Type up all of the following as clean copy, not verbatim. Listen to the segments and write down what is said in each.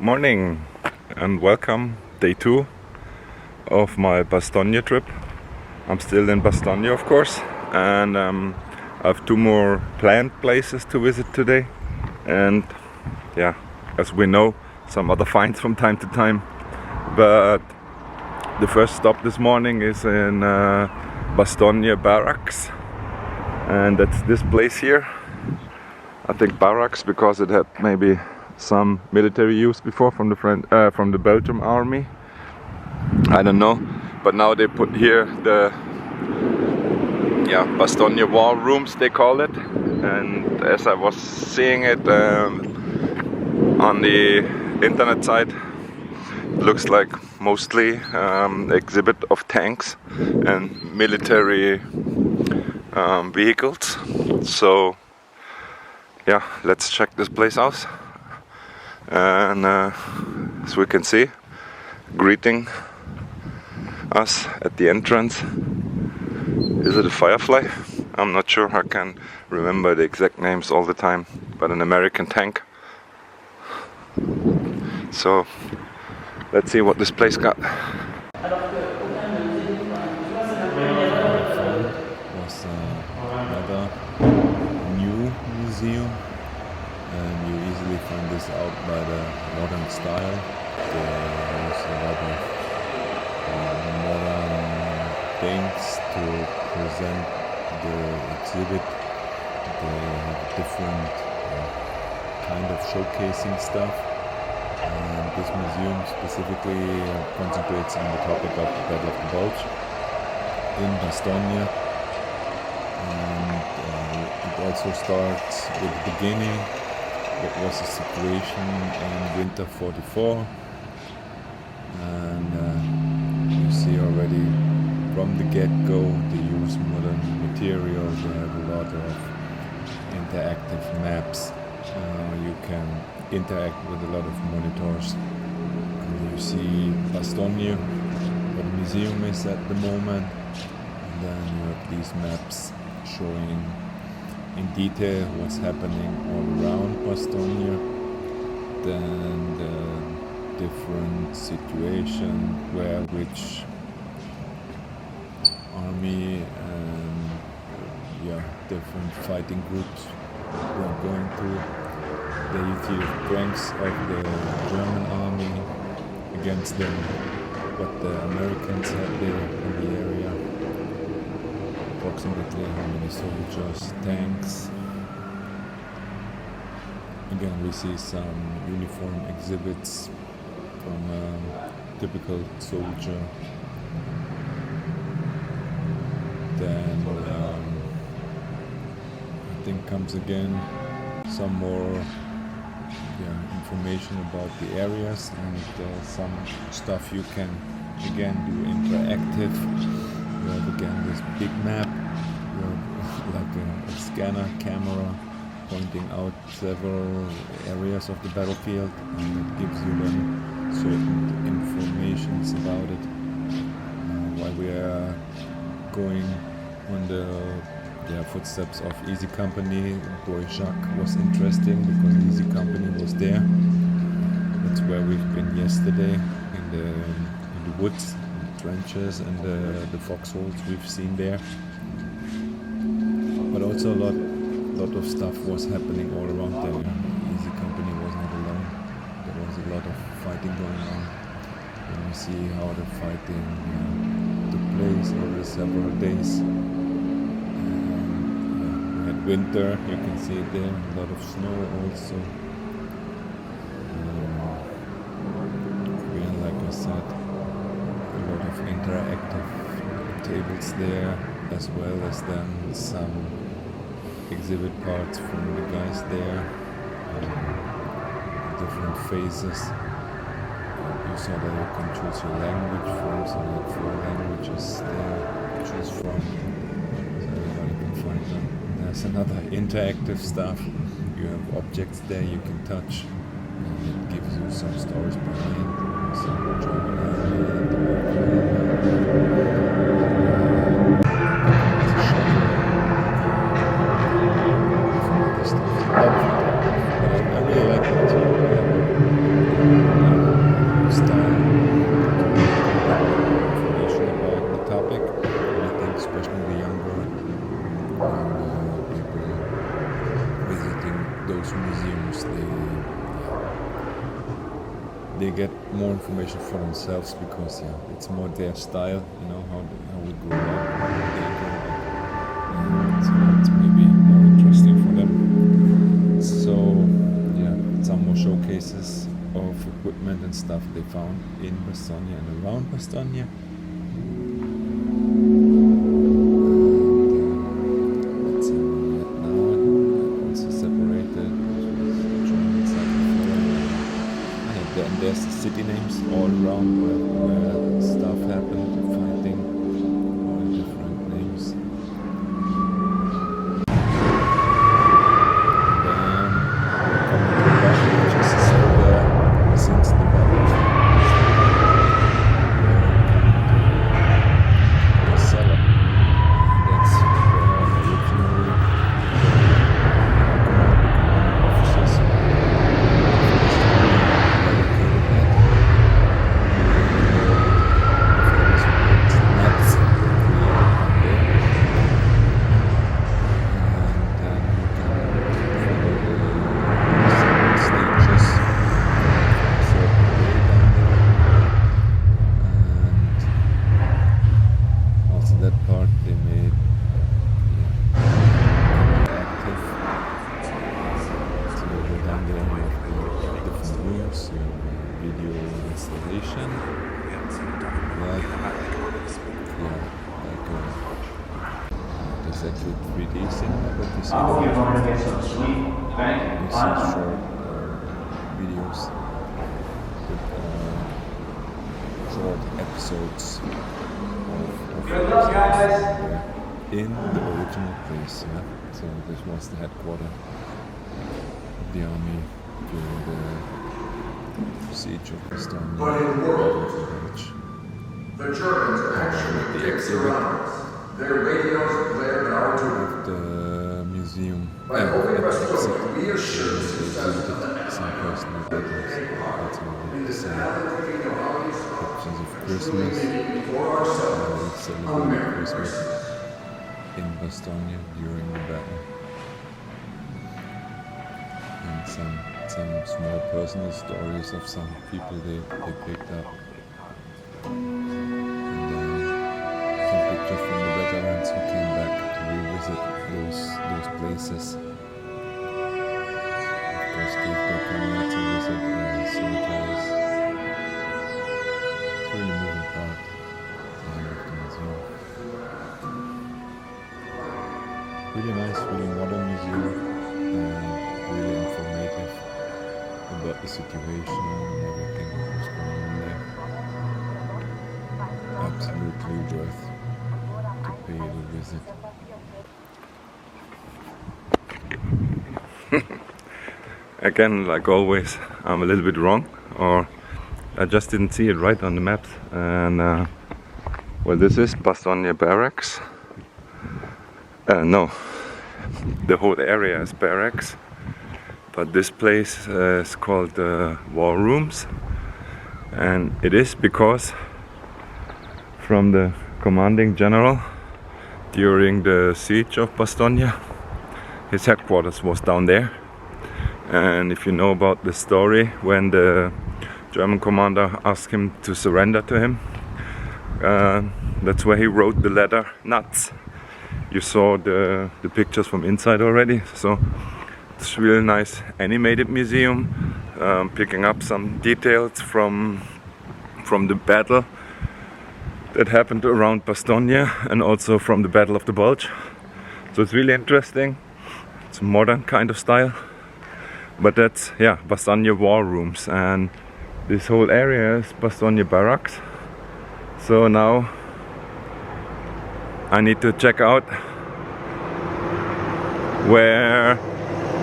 Morning and welcome, day 2 of my Bastogne trip. I'm still in Bastogne, of course, and I have 2 more planned places to visit today, and yeah, as we know, some other finds from time to time. But the first stop this morning is in Bastogne Barracks, and that's this place here. I think barracks because it had maybe some military use before from the Belgium army. I don't know, but now they put here the Bastogne war rooms, they call it. And as I was seeing it on the internet site, it looks like mostly exhibit of tanks and military vehicles. So yeah, let's check this place out. And as we can see, greeting us at the entrance, is it a Firefly? I'm not sure, I can remember the exact names all the time, but an American tank. So let's see what this place got. Was another new museum, and you easily find this out by the modern style. There's a lot of modern things to present the exhibit. They have different kind of showcasing stuff. And this museum specifically concentrates on the topic of the Battle of the Bulge in Bastogne. And it also starts with the beginning. What was the situation in winter 44? And you see already from the get-go they use modern materials. They have a lot of interactive maps. You can interact with a lot of monitors. And you see Bastogne, what the museum is at the moment. And then you have these maps showing in detail what's happening all around Bastogne. Then the different situation where which army and different fighting groups were going through. There you see the strengths of the German army against them, what the Americans had there in the area. Approximately how many soldiers, tanks. Again, we see some uniform exhibits from a typical soldier. Then I think comes again some more information about the areas and some stuff you can again do interactive. You have again this big map, you have like a scanner camera pointing out several areas of the battlefield, and it gives you then certain informations about it. While we are going on the footsteps of Easy Company, Boy Jacques was interesting because Easy Company was there. That's where we've been yesterday, in the woods, in the trenches, and the foxholes we've seen there. But also a lot of stuff was happening all around there. Easy Company was not alone. There was a lot of fighting going on. And we see how the fighting took place over several days. Winter, you can see it there, a lot of snow also. Like I said, a lot of interactive tables there, as well as then some exhibit parts from the guys there, different phases. You saw that you can choose your language from, so there are 4 languages there to choose from, so everybody can find them. There's another interactive stuff. You have objects there you can touch, and it gives you some stories behind. Some German I really like that too. they get more information for themselves, because it's more their style, how we grow up, how they grow up, and so it's maybe more interesting for them. So some more showcases of equipment and stuff they found in Bastogne and around Bastogne. Let's see where we're at now. Also separated. And there's the city names all around where stuff happened, fighting, all different names. Then we're coming to back, which is still there since the battle. We're coming to the cellar. That's where originally commanding officers video installation, there's actually 3D cinema, but you see short videos with short episodes of in the original place. So this was the headquarters of the army during the siege of Bastogne. The Germans actually kicked surrounders. Their radios blared out to of the museum. By holding Bastogne, we assure some personal details. That's what I want to say. Pictures of Christmas. Celebrating Christmas in Bastogne during the battle. And some small personal stories of some people they picked up. And some pictures from the veterans who came back to revisit those places. Of course, gave their camera to visit cemeteries. It's really moving part at the end of the museum. Really nice, really modern museum. Really informative about the situation and everything that was going on there. Absolutely worth to pay the visit. Again, like always, I'm a little bit wrong, or I just didn't see it right on the maps. And well, this is Bastogne Barracks. No, the whole area is barracks. But this place is called War Rooms, and it is because from the commanding general during the siege of Bastogne, his headquarters was down there. And if you know about the story, when the German commander asked him to surrender to him, that's where he wrote the letter "Nuts." You saw the pictures from inside already, so it's a really nice animated museum, picking up some details from the battle that happened around Bastogne and also from the Battle of the Bulge. So it's really interesting. It's a modern kind of style, but that's Bastogne War Rooms, and this whole area is Bastogne Barracks. So now I need to check out where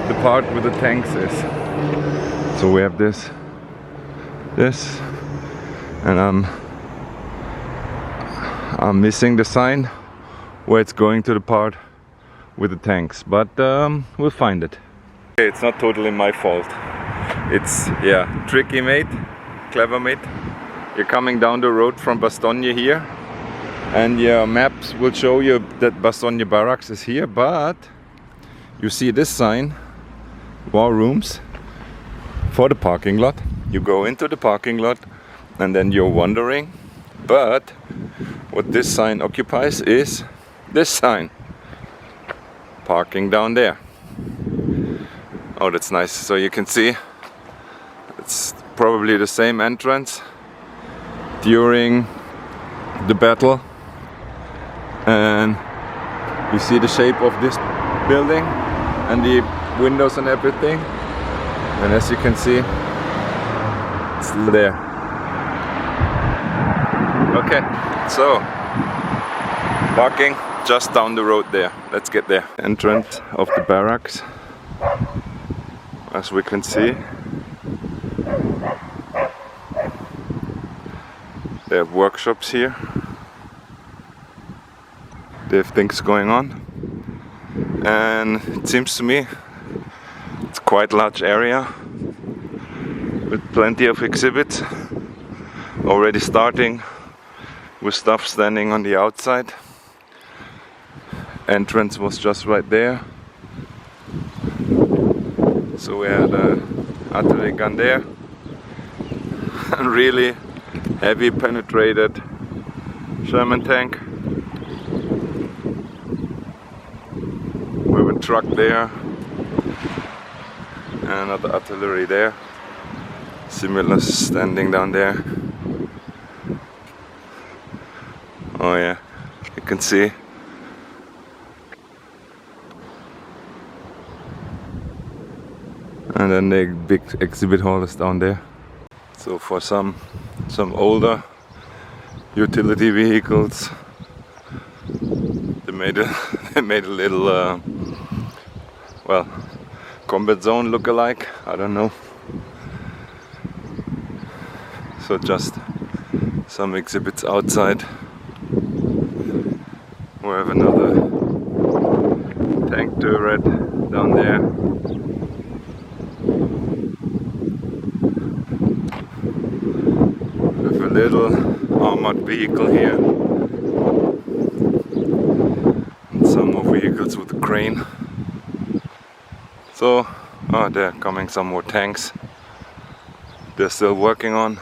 the part with the tanks is. So we have this, and I'm missing the sign where it's going to the part with the tanks, but we'll find it. Okay, it's not totally my fault. It's tricky mate, clever mate. You're coming down the road from Bastogne here, and your maps will show you that Bastogne Barracks is here, but you see this sign, War Rooms, for the parking lot, you go into the parking lot and then you're wandering. But what this sign occupies is this sign. Parking down there. Oh, that's nice. So you can see it's probably the same entrance during the battle. And you see the shape of this building and the windows and everything. And as you can see, it's still there. Okay, so parking just down the road there. Let's get there. Entrance of the barracks, as we can see. They have workshops here. They have things going on. And it seems to me it's quite a large area with plenty of exhibits. Already starting with stuff standing on the outside. Entrance was just right there. So we had a artillery gun there. And really heavy penetrated Sherman tank. We have a truck there. And another artillery there. Similar standing down there. Oh yeah, you can see. And then the big exhibit hall is down there. So for some older utility vehicles, they made a little well, combat zone look-alike. I don't know. So just some exhibits outside. We have another tank turret down there. We have a little armored vehicle here. And some more vehicles with a crane. So, oh, there are coming some more tanks. They're still working on.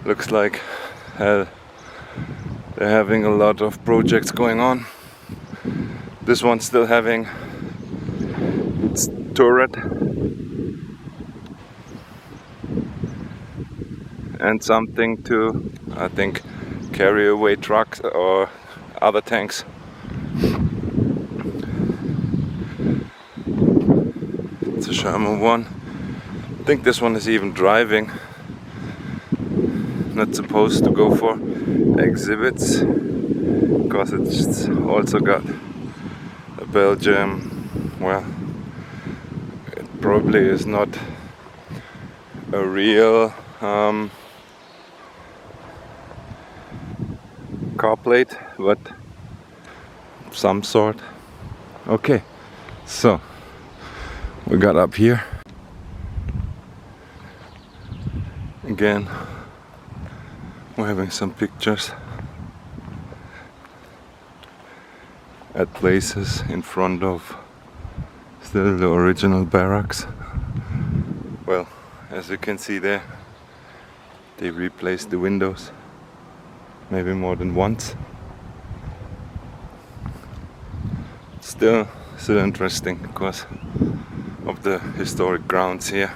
Looks like they're having a lot of projects going on. This one's still having its turret and something to, I think, carry away trucks or other tanks. It's a Sherman one. I think this one is even driving. Not supposed to go for exhibits because it's also got a Belgium. Well, it probably is not a real car plate, but some sort. Okay, so we got up here again. We're having some pictures at places in front of still the original barracks. Well, as you can see there, they replaced the windows maybe more than once. Still interesting because of the historic grounds here.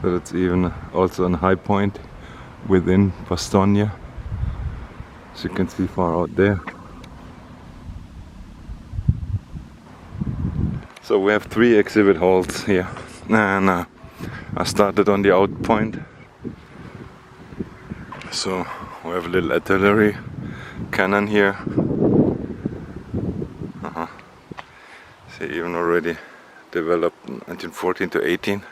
But it's even also a high point within Bastogne, as you can see far out there. So we have 3 exhibit halls here, and I started on the out point. So we have a little artillery cannon here. See, even already developed 1914 to 18.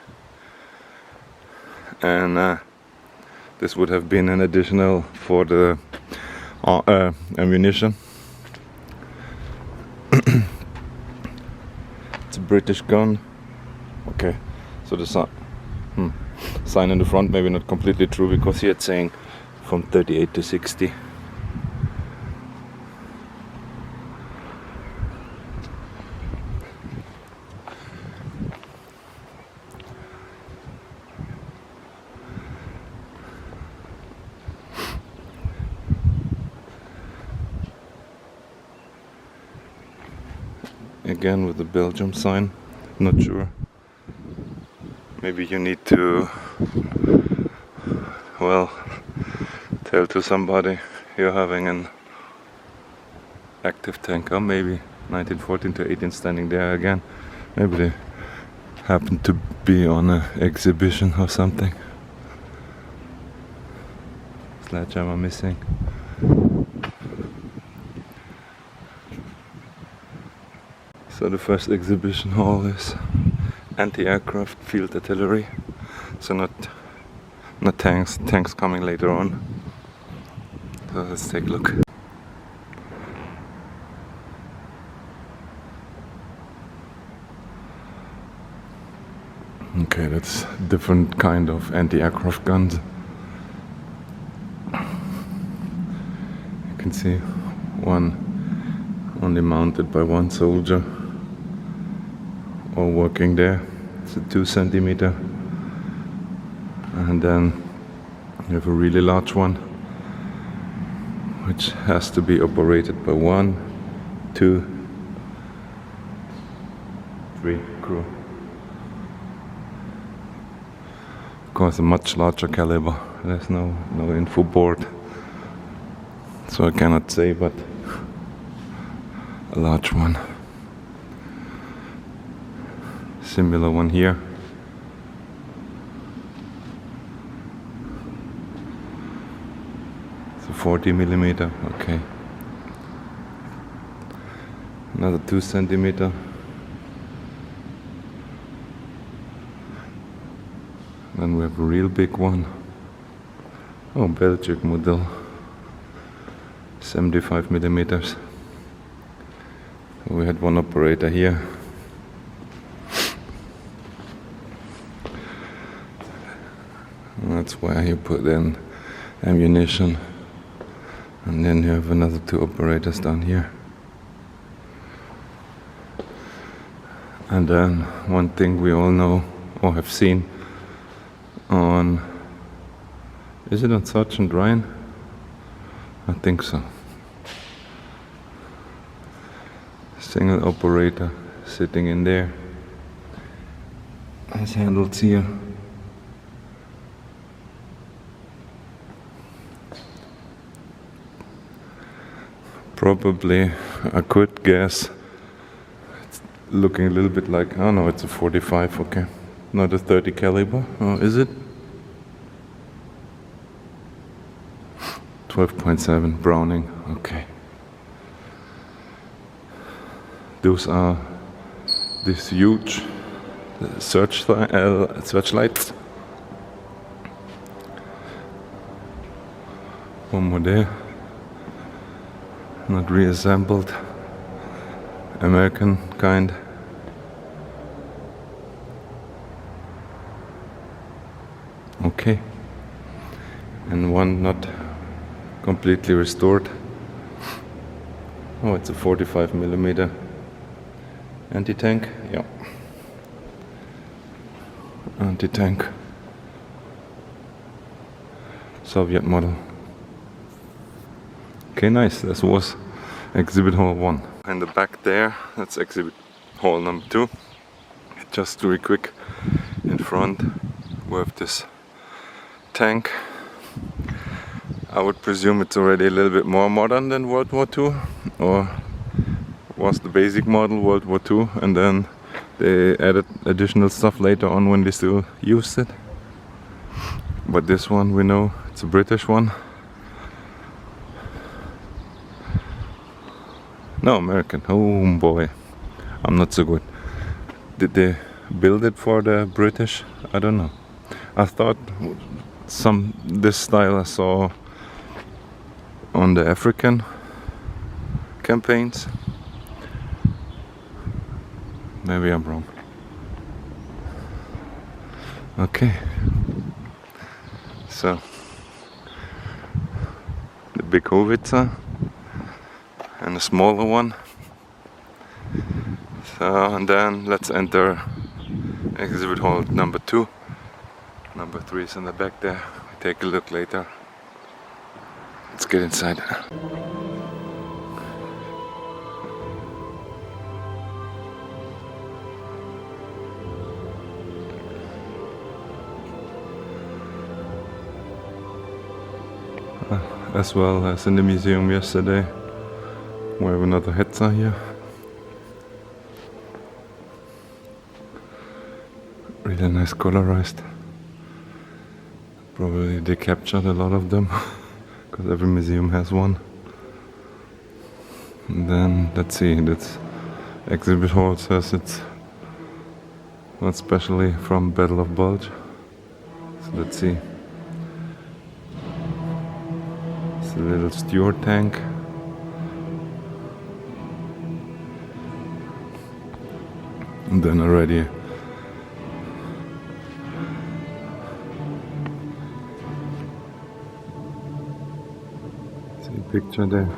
And this would have been an additional for the ammunition. It's a British gun. Okay, so the sun. sign in the front, maybe not completely true, because here it's saying from 38 to 60. Again with the Belgium sign, not sure. Maybe you need to, well, tell to somebody you're having an active tanker, maybe 1914 to 18 standing there again. Maybe they happen to be on an exhibition or something. Sledgehammer missing. So the first exhibition hall is anti-aircraft field artillery. So not tanks. Tanks coming later on. So let's take a look. Okay, that's different kind of anti-aircraft guns. You can see one only mounted by one soldier, all working there. It's a 2 centimeter, and then you have a really large one, which has to be operated by 1, 2, 3 crew. Of course, a much larger caliber. There's no info board, so I cannot say, but a large one. Similar one here. It's a 40 millimeter. Okay. Another 2 centimeter. Then we have a real big one. Oh, Belgian model. 75 millimeters. We had one operator here. And that's where you put in ammunition. And then you have another 2 operators down here. And then one thing we all know or have seen on, is it on Sergeant Ryan? I think so. Single operator sitting in there. Has handles here. Probably, I could guess, it's looking a little bit like, oh no, it's a 45, okay. Not a 30 caliber, oh, is it? 12.7 Browning, okay. Those are these huge searchlights. One more there. Not reassembled. American kind. Okay. And one not completely restored. Oh, it's a 45 millimeter anti-tank. Yeah. Anti-tank. Soviet model. Okay, nice. This was exhibit hall 1. In the back there, that's exhibit hall number 2. Just really quick, in front we have this tank. I would presume it's already a little bit more modern than World War II, or was the basic model World War II, and then they added additional stuff later on when they still used it. But this one, we know it's a British one. No, American. Oh boy, I'm not so good. Did they build it for the British? I don't know. I thought this style I saw on the African campaigns. Maybe I'm wrong. Okay. So the big howitzer and a smaller one. So, and then let's enter exhibit hall number 2. Number 3 is in the back there. We take a look later. Let's get inside. As well as in the museum yesterday, we have another hetzer here. Really nice colorized. Probably they captured a lot of them because every museum has one. And then let's see, this exhibit hall says it's not specially from Battle of Bulge. So let's see. It's a little Stewart tank. And then already see a picture there.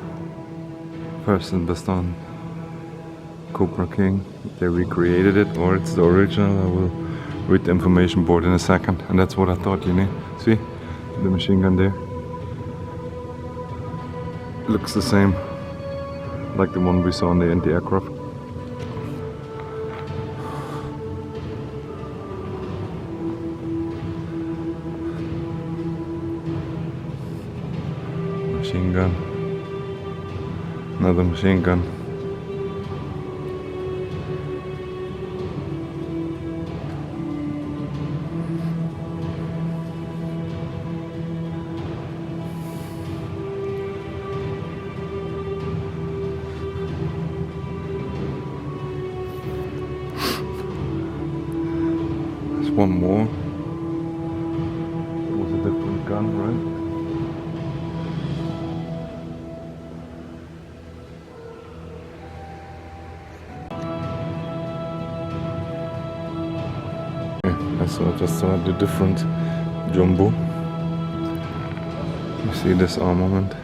First in Bastogne, Cobra King. They recreated it, or it's the original. I will read the information board in a second. And that's what I thought, you know. See the machine gun there. Looks the same like the one we saw in the anti-aircraft. Machine gun. Another machine gun. There's one more. It was a different gun, right? I just saw the different jumbo. You see this armament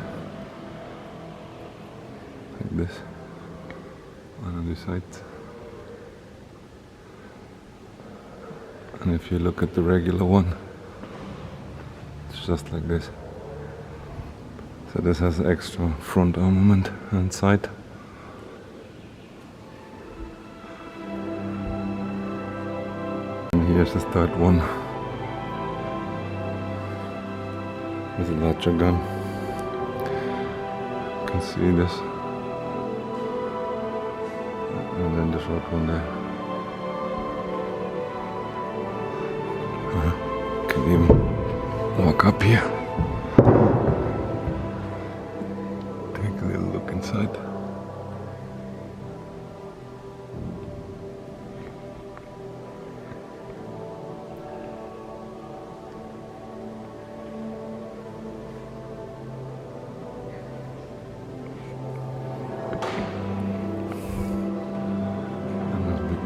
like this on the sides, and if you look at the regular one, it's just like this. So this has extra front armament and side. Here's the third one with a larger gun. You can see this, and then the short one there. Can even walk up here. Take a little look inside.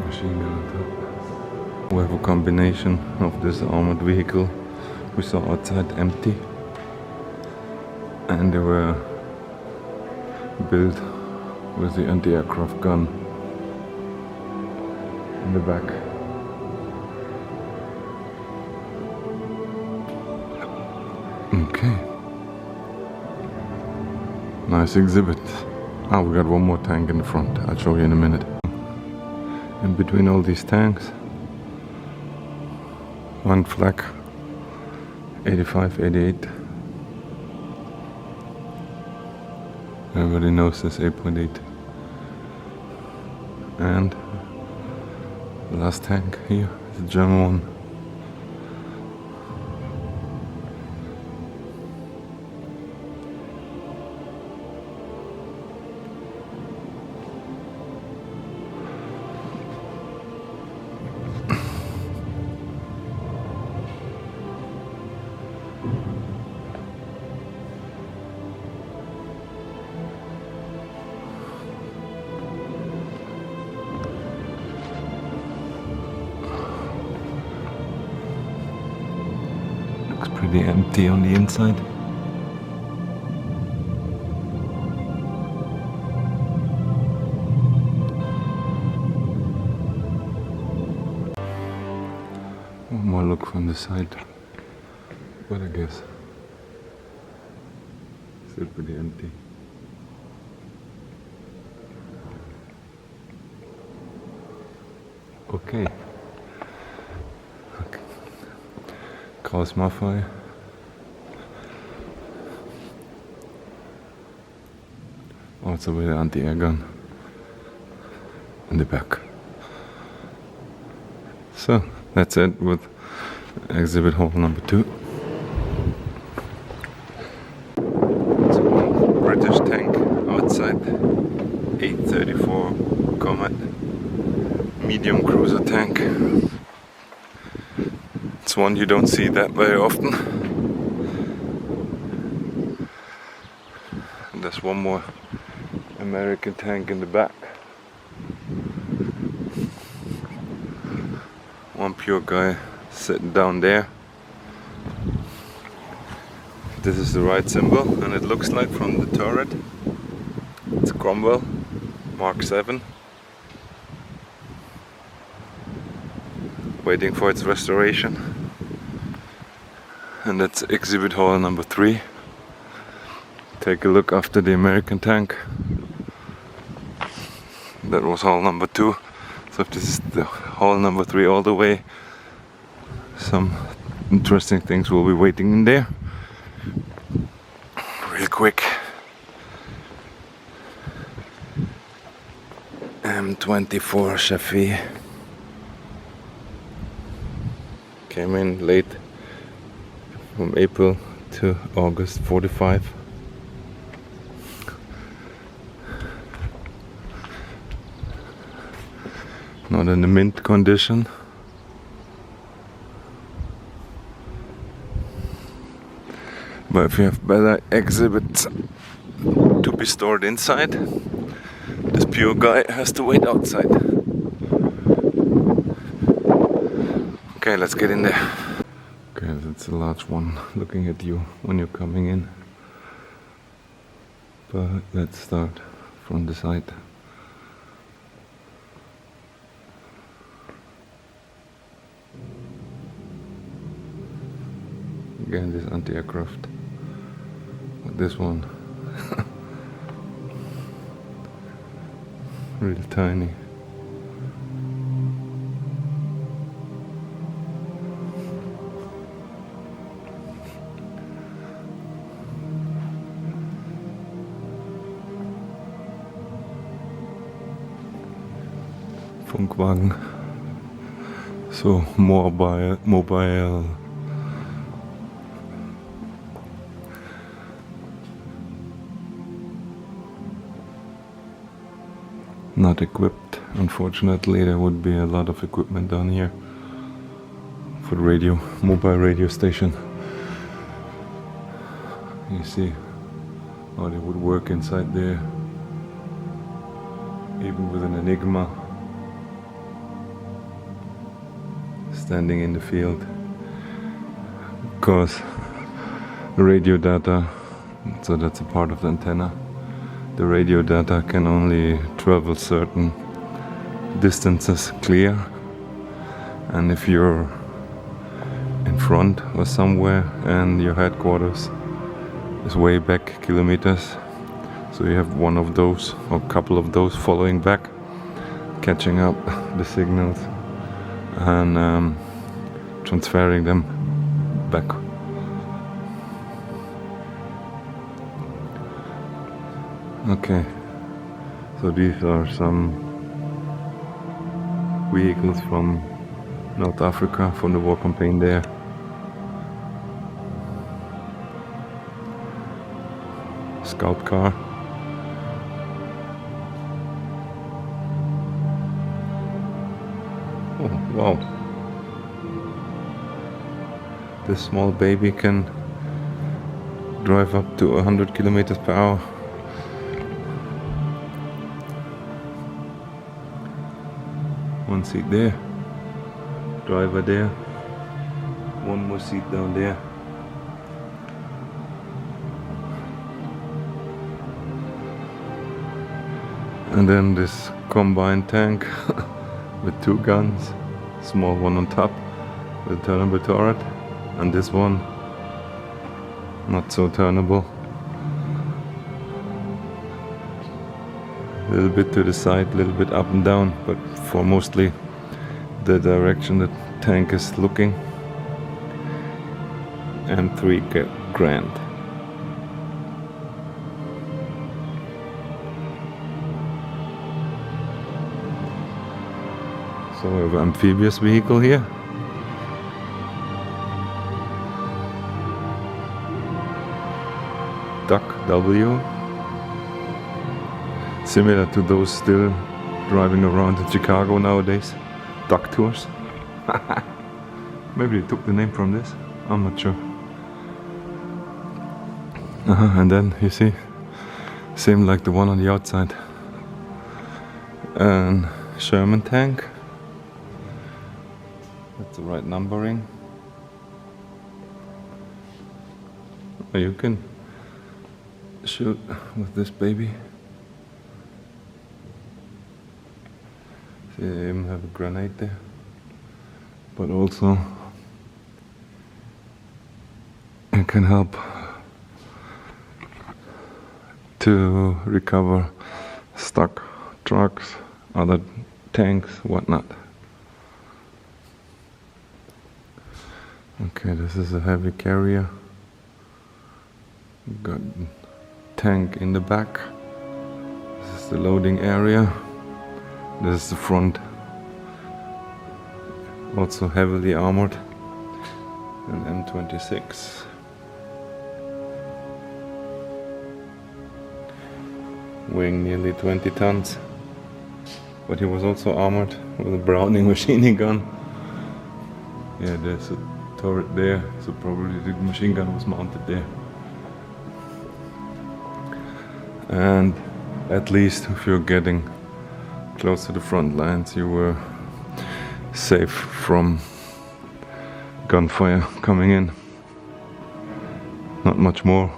Machine gun on top. We have a combination of this armored vehicle we saw outside empty, and they were built with the anti-aircraft gun in the back. Okay. Nice exhibit. Ah, we got one more tank in the front. I'll show you in a minute. In between all these tanks, one flag, 85, 88. Everybody knows this 8.8. And the last tank here is the German one. pretty empty on the inside. One more look from the side, but I guess still pretty empty. Okay. Kraus Maffei. Also with the anti-air gun in the back. So that's it with exhibit hall number 2. It's one British tank outside, 834 Comet, medium cruiser tank. It's one you don't see that very often. And there's one more American tank in the back. One pure guy sitting down there. This is the right symbol, and it looks like from the turret it's Cromwell Mark 7, waiting for its restoration. And that's exhibit hall number 3. Take a look after the American tank. That was hall number 2. So if this is the hall number 3 all the way, some interesting things will be waiting in there. Real quick. M24 Chaffee came in late from April to August 45. Not in the mint condition. But if you have better exhibits to be stored inside, this pure guy has to wait outside. Okay, let's get in there. Okay, that's a large one looking at you when you're coming in. But let's start from the side. Again, this anti-aircraft. But this one, really tiny. Funkwagen. So mobile. Not equipped. Unfortunately, there would be a lot of equipment down here for the radio, mobile radio station. You see how they would work inside there, even with an Enigma standing in the field. Because the radio data, so that's a part of the antenna. The radio data can only travel certain distances clear, and if you're in front or somewhere and your headquarters is way back kilometers, so you have one of those or a couple of those following back, catching up the signals and transferring them back. Okay, so these are some vehicles from North Africa, from the war campaign there. Scout car. Oh, wow. This small baby can drive up to 100 kilometers per hour. One seat there, driver there, one more seat down there. And then this combined tank with 2 guns, small one on top with a turnable turret, and this one not so turnable. A little bit to the side, a little bit up and down, but for mostly the direction the tank is looking. And 3 grand. So we have an amphibious vehicle here. Duck W. Similar to those still driving around in Chicago nowadays. Duck tours. Maybe they took the name from this. I'm not sure. And then you see, same like the one on the outside. And Sherman tank. That's the right numbering. You can shoot with this baby. See, I even have a grenade there. But also, it can help to recover stuck trucks, other tanks, whatnot. Okay, this is a heavy carrier. Got tank in the back. This is the loading area. This is the front. Also heavily armored. An M26. Weighing nearly 20 tons. But he was also armored with a Browning machine gun. Yeah, there's a turret there, so probably the machine gun was mounted there. And at least if you're getting close to the front lines, you were safe from gunfire coming in. Not much more.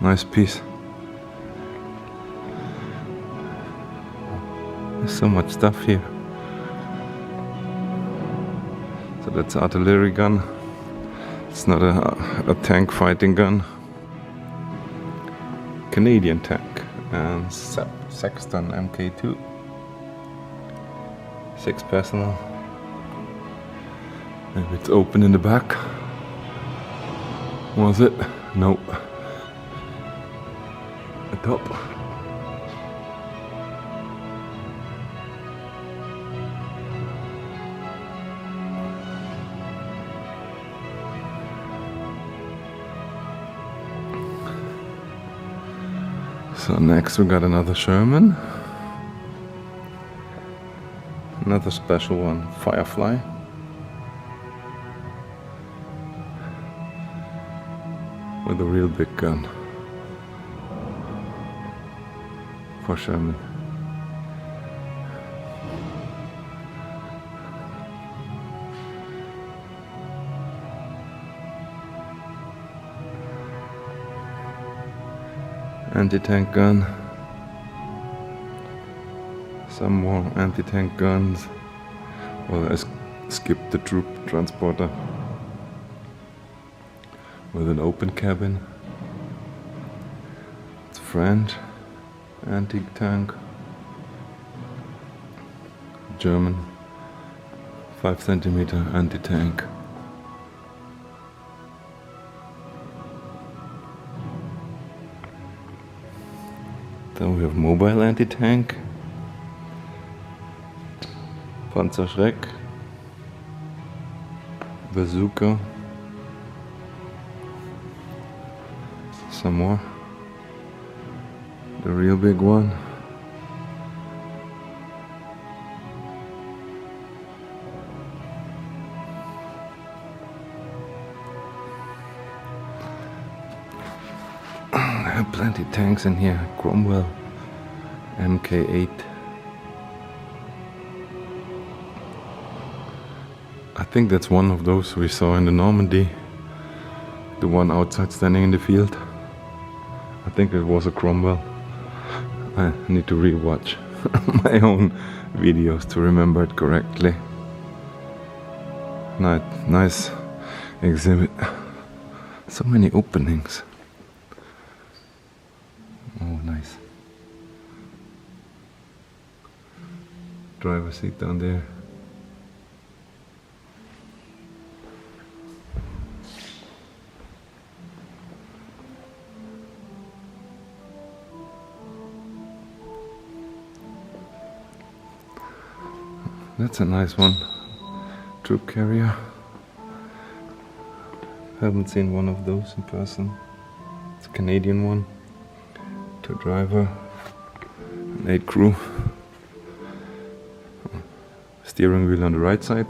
Nice piece. There's so much stuff here. So that's artillery gun. It's not a tank fighting gun. Canadian tank. And Sexton MK2. 6 personnel. Maybe it's open in the back. Was it? Nope. A top. So next we got another Sherman. Another special one, Firefly. With a real big gun. For Sherman. Anti-tank gun. Some more anti-tank guns. Well, I skipped the troop transporter. With an open cabin. It's French anti-tank. German 5 centimeter anti-tank. Then we have mobile anti-tank. Panzerschreck. Bazooka. Some more. The real big one. I have plenty of tanks in here. Cromwell MK8. I think that's one of those we saw in the Normandy. The one outside standing in the field. I think it was a Cromwell. I need to rewatch my own videos to remember it correctly. Nice exhibit. So many openings. Oh, nice. Driver's seat down there. That's a nice one. Troop carrier. Haven't seen one of those in person. It's a Canadian one. 2 driver and 8 crew. Steering wheel on the right side.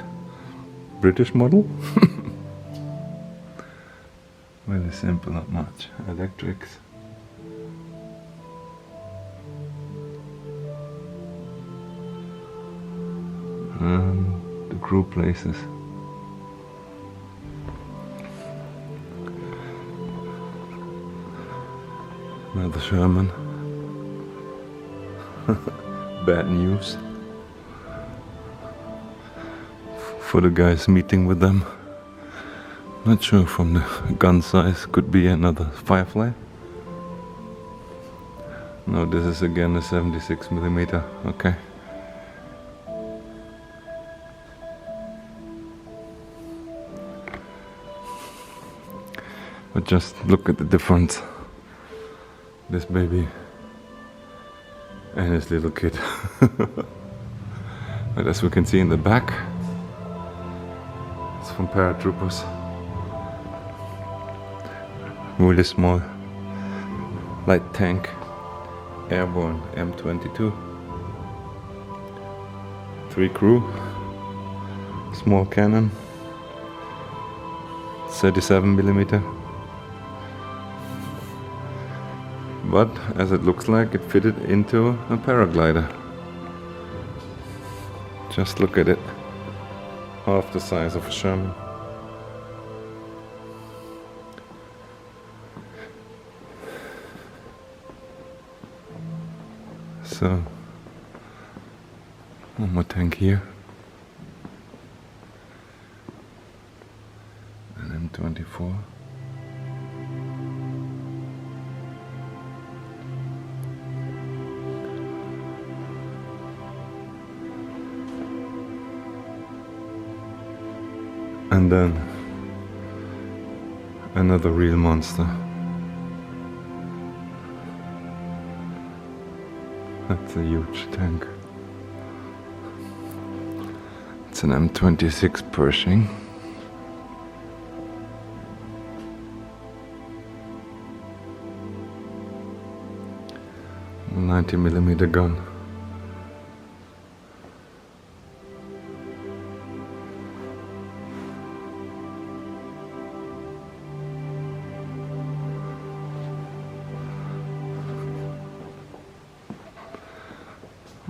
British model. Really simple, not much. Electrics. And the crew places. Another Sherman. Bad news for the guys meeting with them. Not sure from the gun size, could be another Firefly. No, this is again a 76mm. Okay. But just look at the difference. This baby and his little kid. But as we can see in the back, it's from paratroopers. Really small light tank, airborne M22. 3 crew, small cannon, 37mm. But as it looks like, it fitted into a paraglider. Just look at it, half the size of a Sherman. So, one more tank here. An M24. And then another real monster. That's a huge tank. It's an M26 Pershing. A 90mm gun.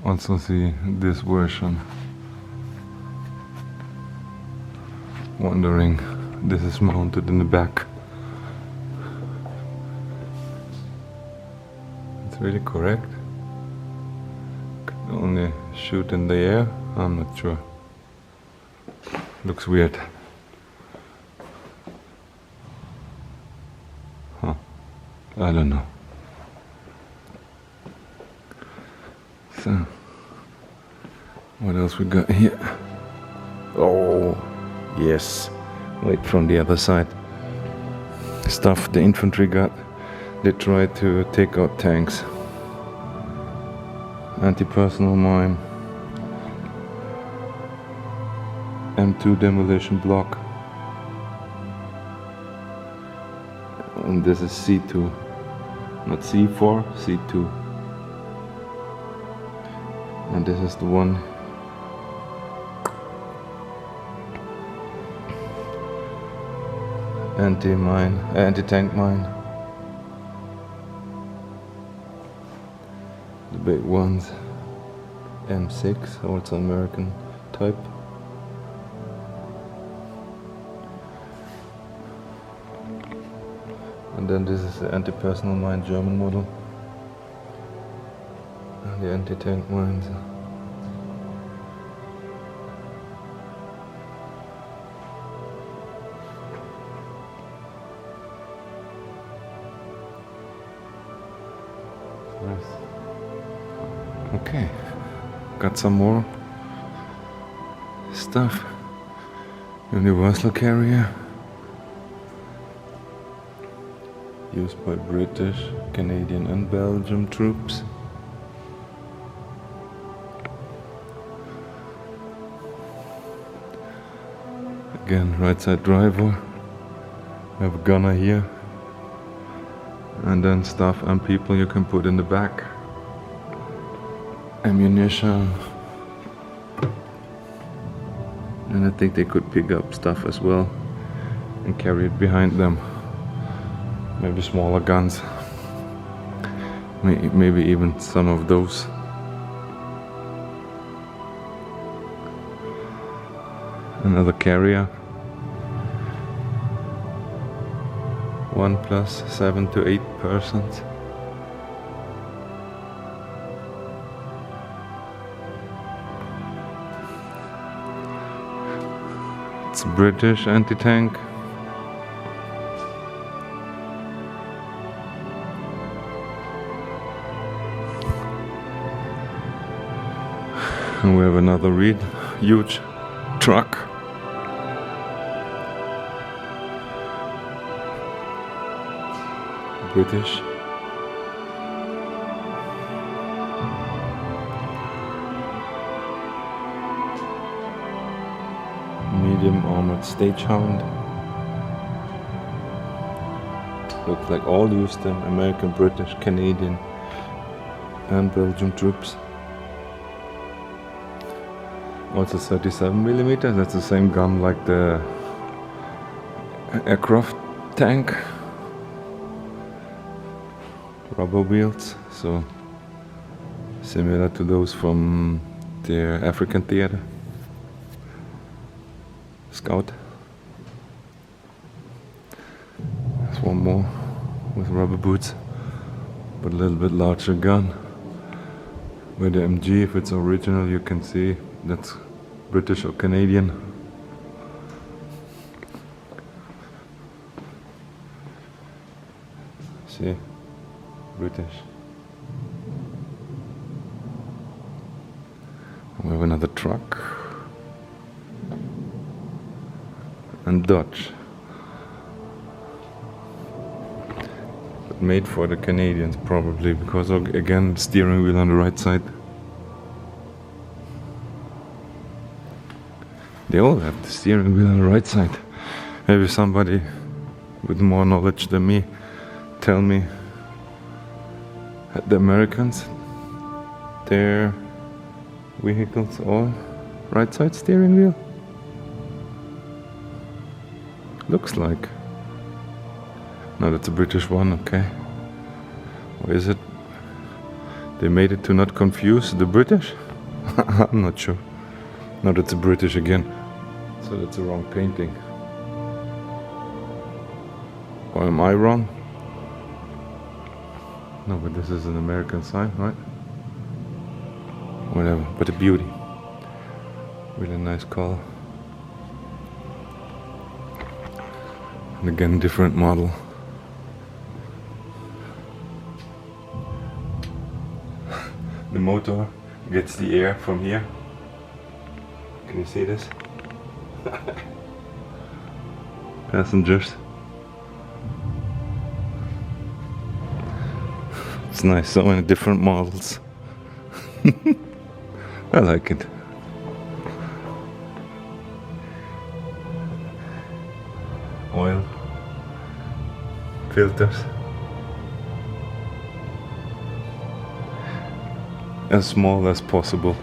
Also see this version. Wondering, this is mounted in the back. It's really correct. Can only shoot in the air. I'm not sure. Looks weird. Huh. I don't know. So, what else we got here? Oh, yes. Wait, from the other side. Stuff the infantry got. They tried to take out tanks. Anti-personnel mine. M2 demolition block. And this is C2. Not C4, C2. And this is the one. Anti-mine, anti-tank mine. The big ones. M6, also American type. And then this is the anti-personal mine German model. And the anti-tank mines. Nice. Okay, got some more stuff. Universal carrier. Used by British, Canadian and Belgium troops. Again, right side driver. We have a gunner here. And then stuff and people you can put in the back. Ammunition. And I think they could pick up stuff as well and carry it behind them. Maybe smaller guns. Maybe even some of those. Another carrier. 1 plus 7 to 8 persons. It's a British anti-tank. And we have another huge truck. British. Medium armored stagehound. Looks like all used them, American, British, Canadian and Belgian troops. Also 37mm, that's the same gun like the aircraft tank. Rubber wheels, so similar to those from the African theater. Scout. There's one more with rubber boots, but a little bit larger gun. With the MG, if it's original, you can see that's British or Canadian. See? British. We have another truck. And Dutch. But made for the Canadians probably, because again, steering wheel on the right side. They all have the steering wheel on the right side. Maybe somebody with more knowledge than me tell me. The Americans, their vehicles all right side steering wheel? Looks like. No, that's a British one, okay. Or is it? They made it to not confuse the British? I'm not sure. No, that's a British again. So that's a wrong painting. Or am I wrong? No, but this is an American sign, right? Whatever, but a beauty. Really nice color. And again, different model. The motor gets the air from here. Can you see this? Passengers. It's nice, so many different models. I like it. Oil. Filters. As small as possible.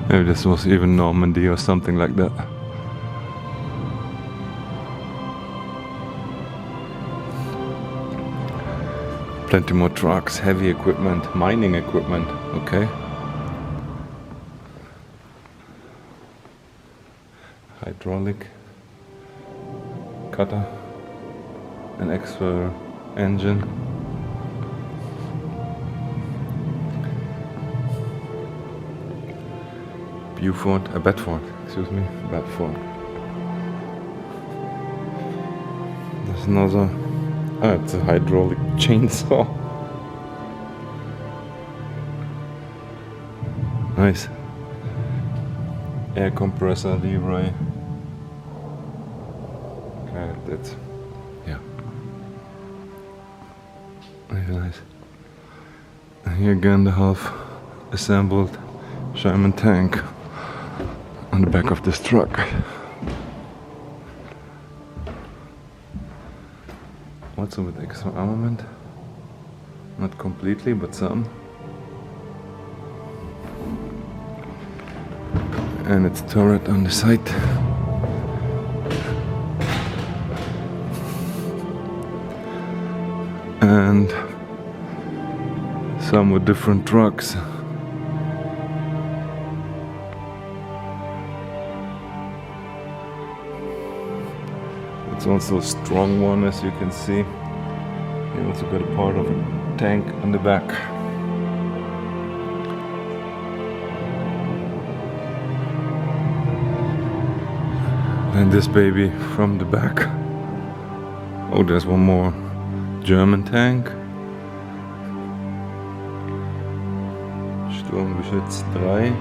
Maybe this was even Normandy or something like that. Plenty more trucks, heavy equipment, mining equipment, okay. Hydraulic cutter, an extra engine. Bedford, excuse me, Bedford. There's another, it's a hydraulic chainsaw. Nice. Air compressor lever. Okay, that's, yeah. Very nice. And here again the half assembled Sherman tank on the back of this truck. Also with extra armament. Not completely, but some. And its turret on the side. And some with different trucks. It's also a strong one, as you can see. You also got a part of a tank on the back. And this baby from the back. Oh, there's one more German tank. Sturmgeschütz 3.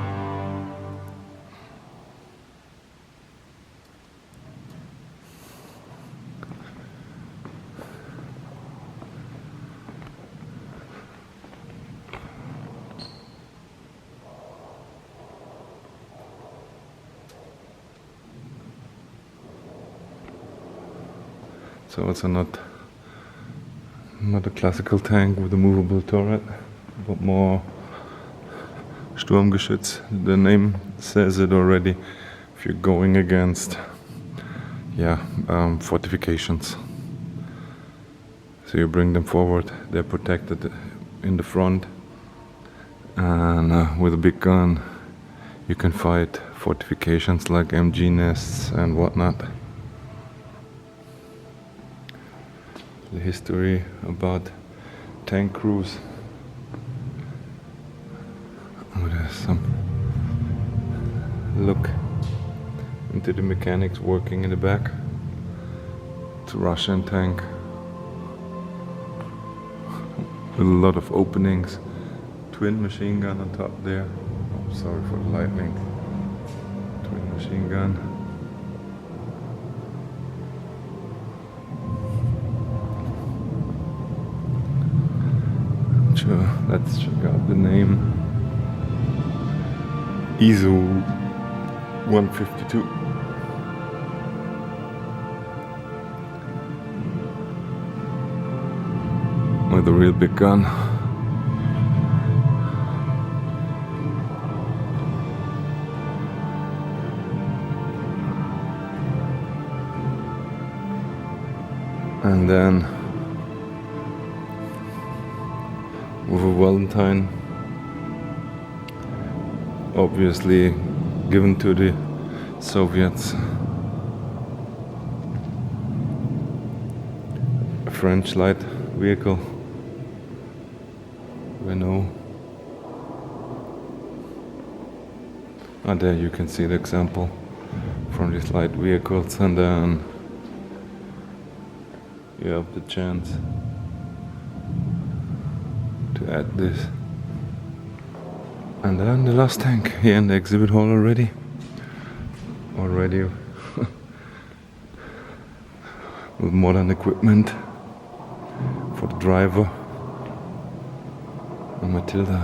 So it's not a classical tank with a movable turret, but more Sturmgeschütz. The name says it already. If you're going against, fortifications. So you bring them forward. They're protected in the front, and with a big gun, you can fight fortifications like MG nests and whatnot. The history about tank crews. Oh, there's some look into the mechanics working in the back. It's a Russian tank with a lot of openings. Twin machine gun on top there. Oh, sorry for the lightning. Twin machine gun. Sure, let's check out the name. ISO 152. With a real big gun. And then with a Valentine, obviously given to the Soviets. A French light vehicle, Renault. And there you can see the example from these light vehicles, and then you have the chance to add this. And then the last tank here in the exhibit hall already with modern equipment for the driver. A Matilda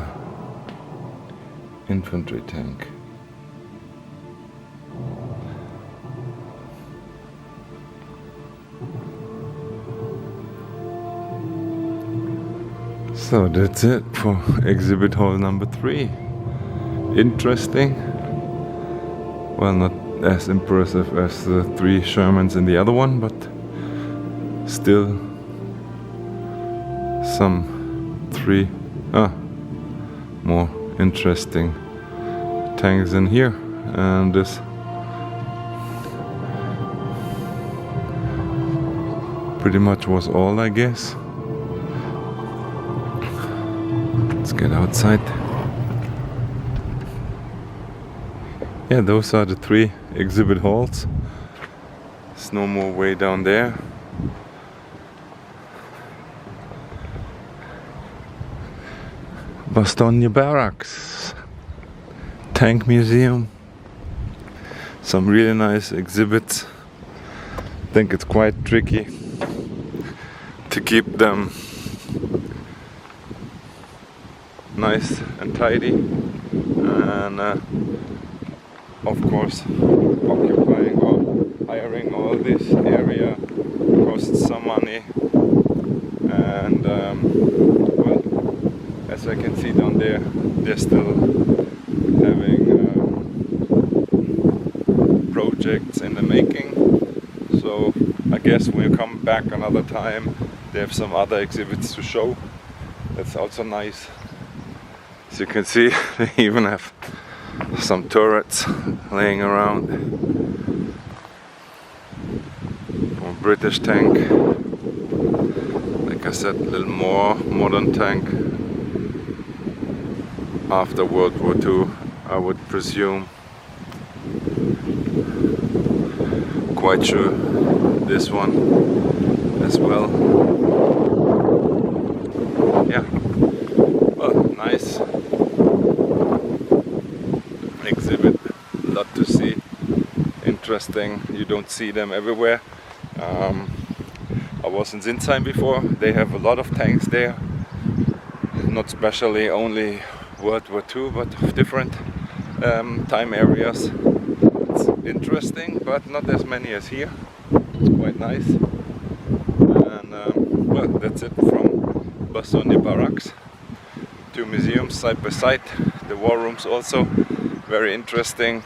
infantry tank. So that's it for exhibit hall number 3. Interesting. Well, not as impressive as the 3 Shermans in the other one, but still some three more interesting tanks in here, and this pretty much was all, I guess. Let's get outside. Yeah, those are the three exhibit halls. There's no more way down there. Bastogne Barracks, Tank Museum, some really nice exhibits. I think it's quite tricky to keep them nice and tidy, and of course occupying or hiring all this area costs some money, and well, as I can see down there, they're still having projects in the making. So I guess when you come back another time, they have some other exhibits to show. That's also nice. As you can see, they even have some turrets laying around. A British tank. Like I said, a little more modern tank. After World War II, I would presume. Quite sure this one as well. Yeah, well, nice exhibit, a lot to see, interesting. You don't see them everywhere. I was in Sinsheim before. They have a lot of tanks there, not especially only World War II, but of different time areas. It's interesting, but not as many as here. It's quite nice. And well, that's it from Bastogne Barracks. Two museums side by side. The war rooms also very interesting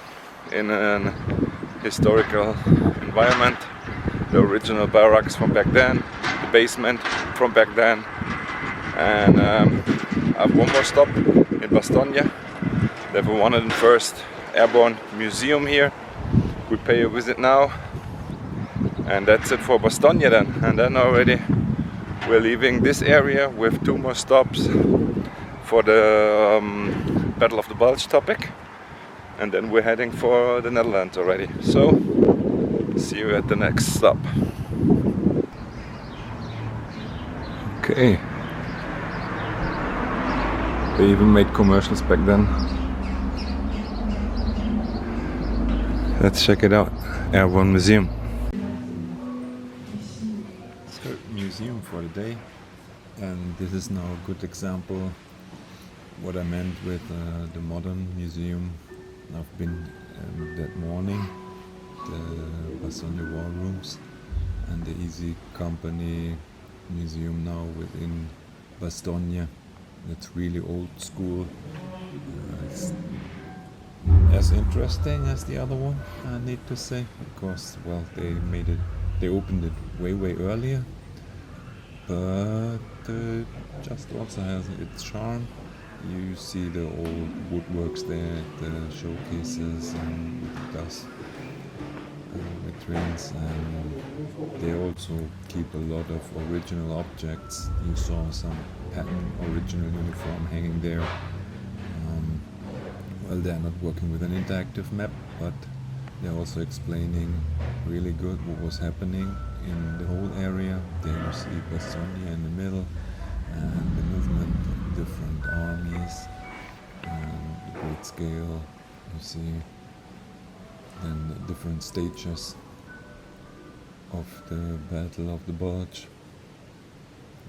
in an historical environment. The original barracks from back then, the basement from back then, and I have one more stop in Bastogne. They have a 101st Airborne Museum here. We pay a visit now, and that's it for Bastogne then. And then already we're leaving this area with two more stops for the Battle of the Bulge topic, and then we're heading for the Netherlands already. So see you at the next stop. Okay. They even made commercials back then. Let's check it out. Airborne Museum. Third museum for the day, and this is now a good example what I meant with the modern museum. I've been that morning, the Bastogne War Rooms, and the Easy Company Museum now within Bastogne. It's really old school. It's as interesting as the other one, I need to say, because well, they opened it way earlier, but just also has its charm. You see the old woodworks there, the showcases and with dust vitrines, and they also keep a lot of original objects. You saw some pattern original uniform hanging there. Well, they're not working with an interactive map, but they're also explaining really good what was happening in the whole area. There you see Bastogne in the middle, and the movement of different armies, and the great scale. You see, and the different stages of the Battle of the Bulge.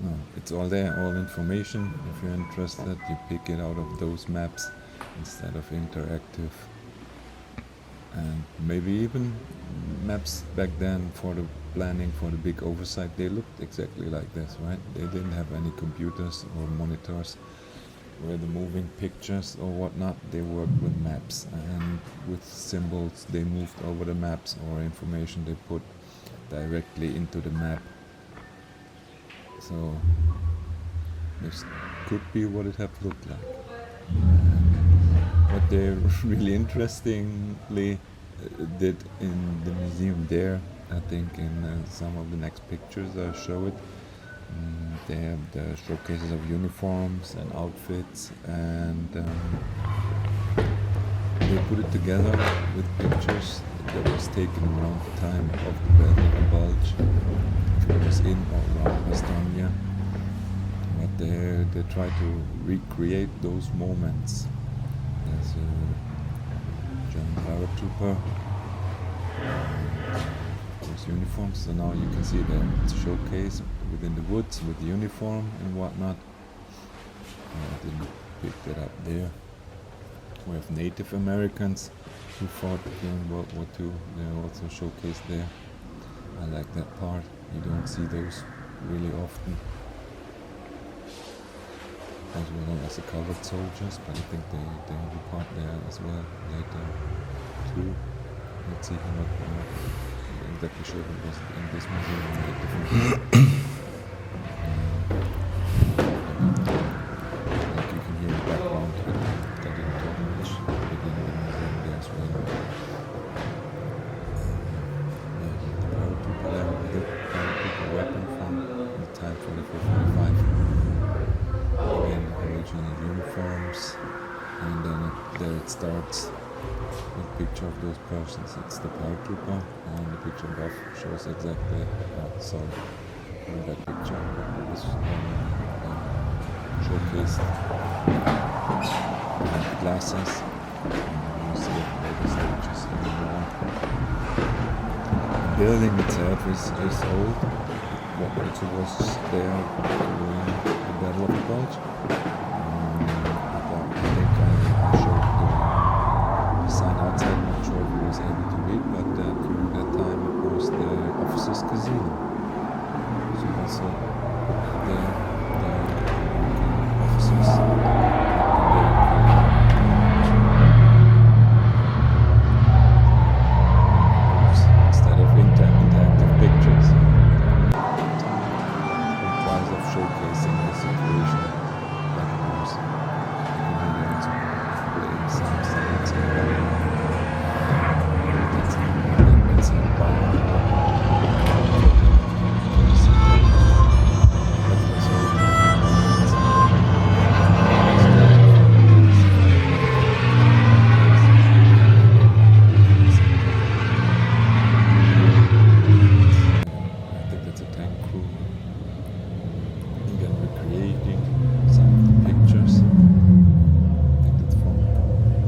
No, it's all there, all information. If you're interested, you pick it out of those maps instead of interactive. And maybe even maps back then for the planning for the big oversight, they looked exactly like this, right? They didn't have any computers or monitors where the moving pictures or whatnot. They worked with maps, and with symbols they moved over the maps, or information they put directly into the map. So there's could be what it have looked like. What they really interestingly did in the museum there, I think in some of the next pictures I show it, they have the showcases of uniforms and outfits, and they put it together with pictures that was taken around the time of the Battle of the Bulge, which was in or around Bastogne. But they try to recreate those moments. There's a German paratrooper with uniforms, so now you can see that it's a showcase within the woods with the uniform and whatnot. I didn't pick that up there. We have Native Americans who fought during World War II. They're also showcased there. I like that part. You don't see those really often. As well as the colored soldiers, but I think they have a part there as well later too. Let's see, I'm not exactly sure if it was in this museum or a different like you can hear in the background, I didn't talk much within the museum there as well. The paratrooper there with the paratrooper weapon from the time 44-45. Again, original uniforms, and then there it starts with a picture of those persons. It's the paratrooper, and the picture above shows exactly, sorry, that picture was showcased with glasses. You see it later stages in the wall. The building itself is old. What also was there during the Battle of the Bulge. I think I showed the sign outside, I'm not sure if I was able to read, but during that time it was the officers' casino. So also the officers instead of interactive pictures. Showcasing the situation like it was. You can hear it playing some sounds in the background. It's a bar. I think that's a tank crew. Again, recreating some of the pictures. I think that's from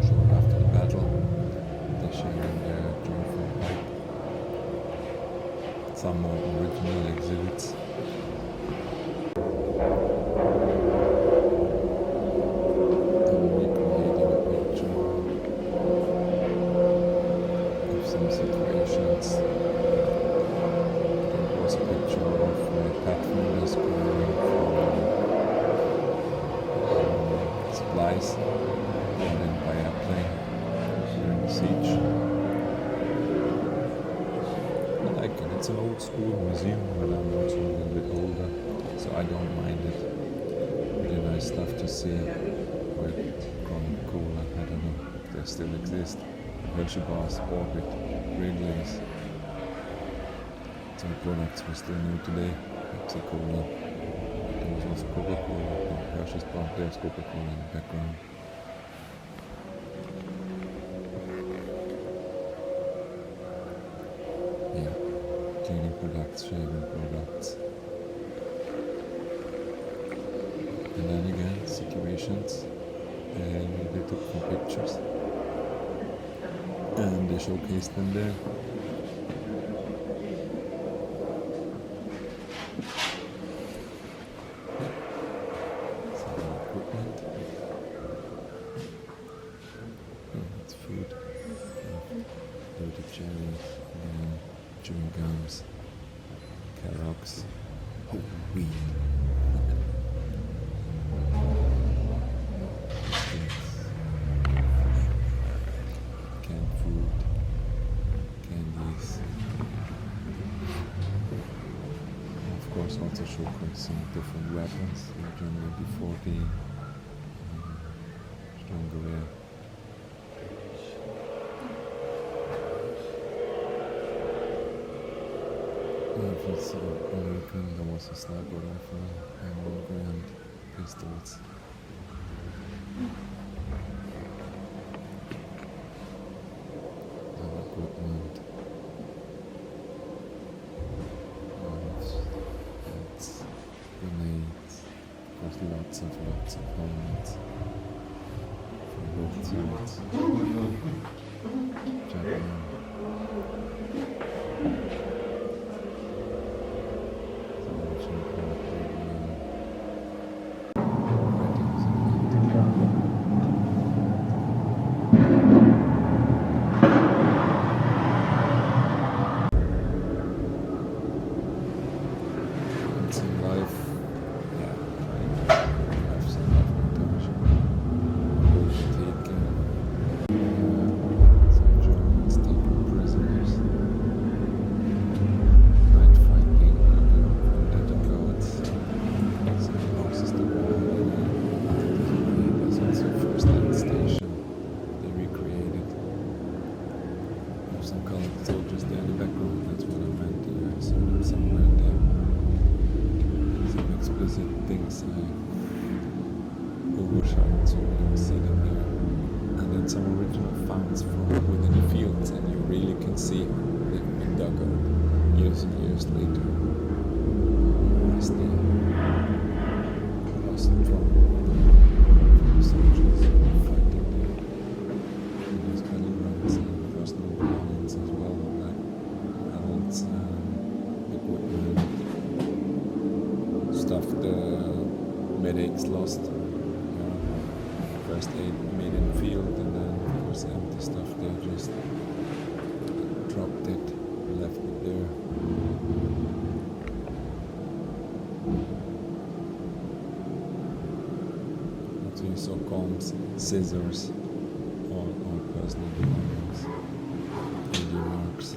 short after the battle. They're sharing their uniform pipe. Some more original exhibits. I'm recreating a picture of some situations. There was a picture of pathfinders going supplies brought in by airplane during the siege. I like it. It's an old school museum, but I'm also a little bit older, so I don't mind it. Really nice stuff to see. With Coca-Cola, I don't know if they still exist. Hershey bars, Orbit, Wrigley's. Some products were still new today. Pepsi Cola. There was also Coca-Cola. Hershey's bar. There's Coca-Cola in the background. Yeah, cleaning products, shaving products. And then again, situations. They took some pictures. And they showcased them there. Food, dirty cherries, chewing gums, Kellogg's, whole wheat, canned food, candies, of course course also showcasing different weapons, generally before being stronger. If it's American, there was a sniper rifle and pistols. Other equipment. It's grenades. There's lots of helmets from both sides. Javelin. Things overshine, so you don't see them there. And then some original finds from within the fields, and you really can see they've been dug out years and years later. As they lost from soldiers fighting there. And there's belly runs and personal belongings as well, like adults, equipment, stuff the medics lost, first aid made in the field, and then of course empty stuff they just dropped it, left it there. So you saw combs, scissors, all personal belongings, AD marks,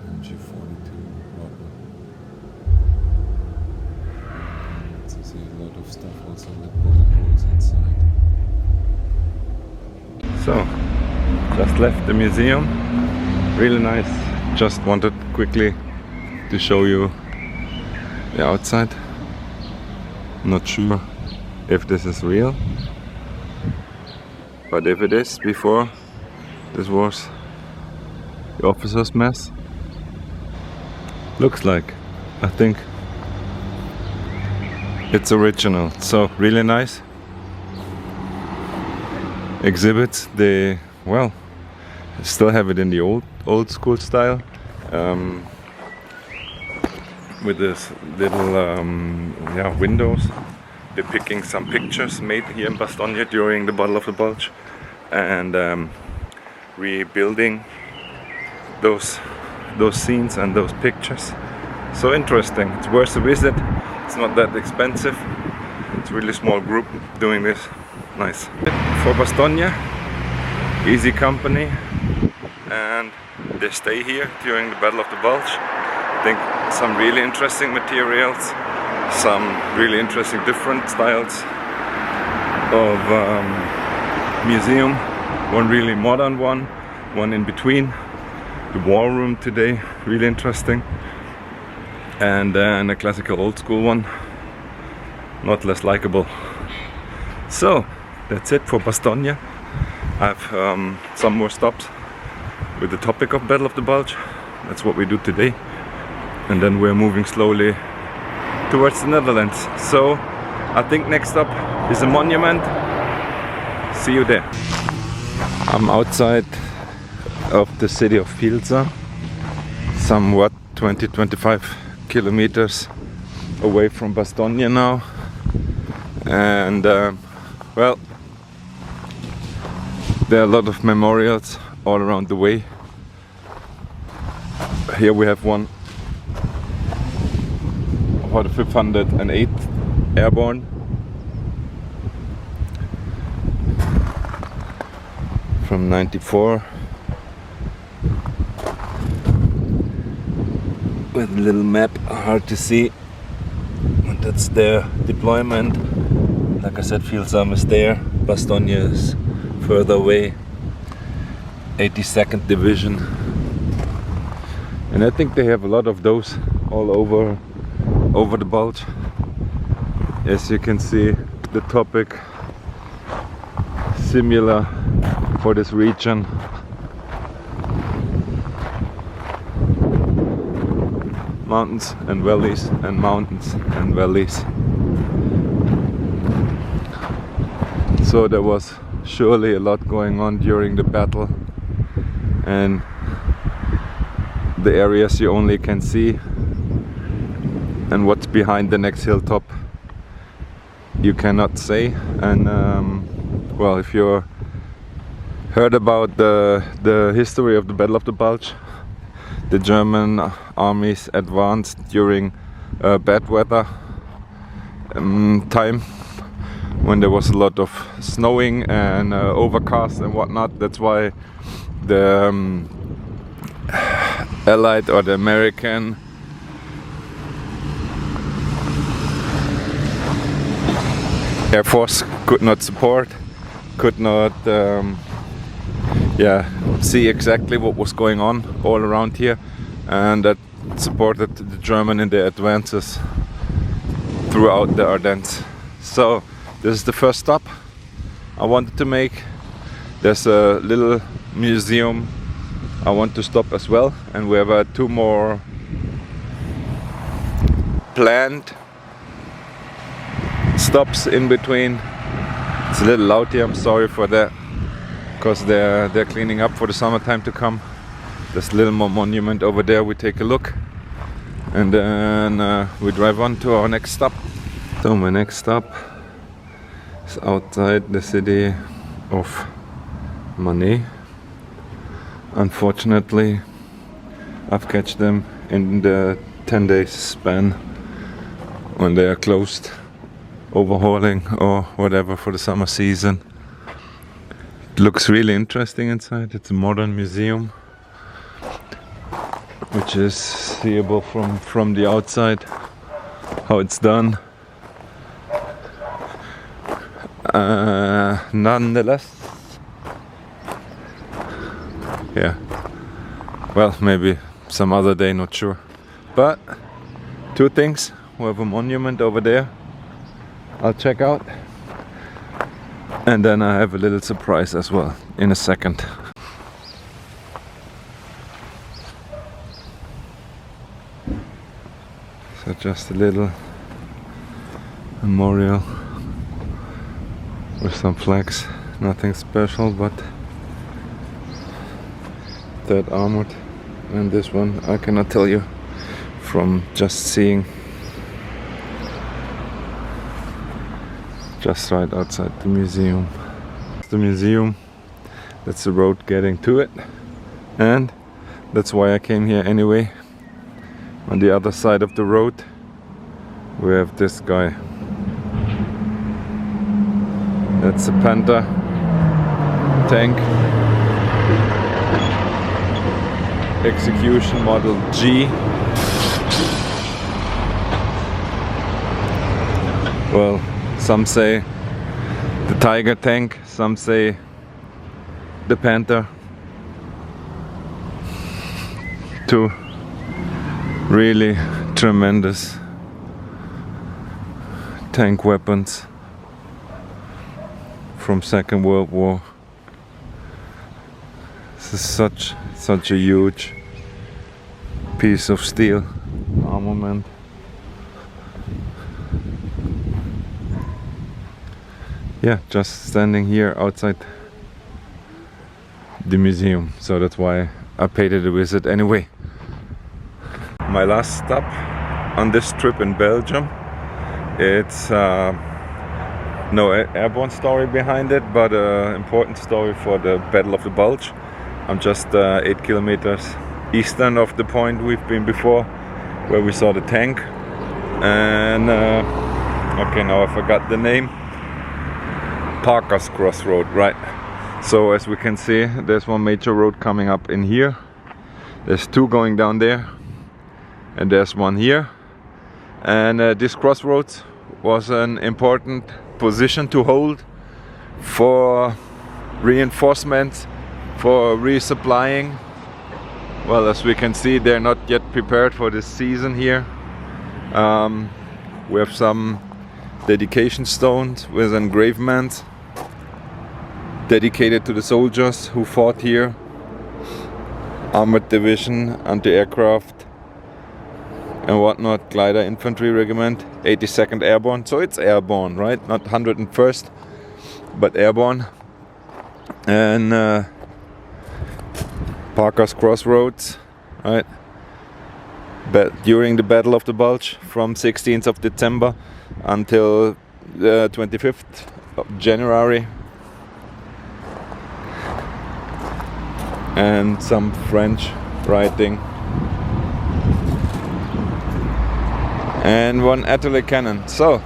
MG42 rifle. You see a lot of stuff also like bullet holes inside. So, just left the museum. Really nice. Just wanted quickly to show you the outside. Not sure if this is real, but if it is, before this was the officers' mess. Looks like, I think it's original, so really nice. Exhibits, they, well, still have it in the old school style, with this little windows depicting some pictures made here in Bastogne during the Battle of the Bulge, and rebuilding those scenes and those pictures. So interesting. It's worth a visit. It's not that expensive. It's a really small group doing this. Nice. For Bastogne, easy company, and they stay here during the Battle of the Bulge. I think some really interesting materials, some really interesting different styles of museum. One really modern one in between. The war room today, really interesting, and then a classical old school one, not less likable. So that's it for Bastogne. I have some more stops with the topic of Battle of the Bulge. That's what we do today, and then we're moving slowly towards the Netherlands. So I think next up is a monument. See you there. I'm outside of the city of Pilsen, somewhat 20-25 kilometers away from Bastogne now, and well, there are a lot of memorials all around the way. Here we have one for the 508th Airborne, from '94. with a little map, hard to see. And that's their deployment. Like I said, Field Sum is there. Bastogne is further away. 82nd Division. And I think they have a lot of those all over the bulge. As you can see, the topic similar for this region. Mountains and valleys and mountains and valleys. So there was surely a lot going on during the battle, and the areas you only can see, and what's behind the next hilltop you cannot say. And well, if you heard about the history of the Battle of the Bulge, the German armies advanced during bad weather time, when there was a lot of snowing and overcast and whatnot. That's why the Allied or the American Air Force could not support, could not see exactly what was going on all around here, and that supported the German in their advances throughout the Ardennes. So this is the first stop I wanted to make. There's a little museum I want to stop as well, and we have 2 more planned stops in between. It's a little loud here, I'm sorry for that, because they're cleaning up for the summertime to come. There's a little more monument over there. We take a look, and then we drive on to our next stop. So my next stop is outside the city of Manet. Unfortunately, I've catch them in the 10 days span when they are closed, overhauling or whatever for the summer season. It looks really interesting inside. It's a modern museum, which is seeable from the outside, how it's done. Nonetheless, yeah, well, maybe some other day, not sure. But 2 things. We have a monument over there I'll check out, and then I have a little surprise as well in a second. So just a little memorial with some flags, nothing special, but that armored, and this one I cannot tell you from just seeing. Just right outside the museum. The museum, that's the road getting to it, and that's why I came here anyway. On the other side of the road we have this guy. That's a Panther tank, execution model G. Well, some say the Tiger tank, some say the Panther. 2 really tremendous tank weapons from Second World War. This is such a huge piece of steel armament. Yeah, just standing here outside the museum, so that's why I paid it a visit anyway. My last stop on this trip in Belgium, it's no airborne story behind it, but an important story for the Battle of the Bulge. I'm just 8 kilometers eastern of the point we've been before, where we saw the tank. And okay, now I forgot the name. Parker's Crossroad, right? So as we can see, there's one major road coming up in here. There's 2 going down there, and there's one here. And this crossroads was an important position to hold for reinforcements, for resupplying. Well, as we can see, they're not yet prepared for this season here. We have some dedication stones with engravements dedicated to the soldiers who fought here. Armored Division, anti-aircraft and whatnot, Glider Infantry Regiment, 82nd Airborne. So it's airborne, right? Not 101st, but airborne. And Parker's Crossroads, right? But during the Battle of the Bulge from 16th of December until the 25th of January. And some French writing. And one artillery cannon. So,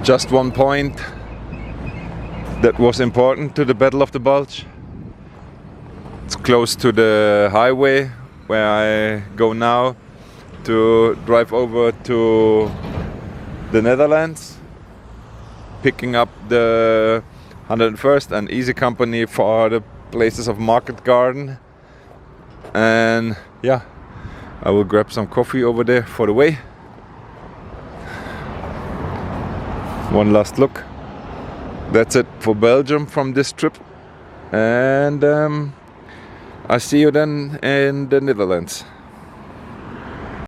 just one point that was important to the Battle of the Bulge. It's close to the highway where I go now to drive over to the Netherlands, picking up the 101st and Easy Company for the places of Market Garden. And yeah, I will grab some coffee over there for the way. One last look. That's it for Belgium from this trip. And I see you then in the Netherlands.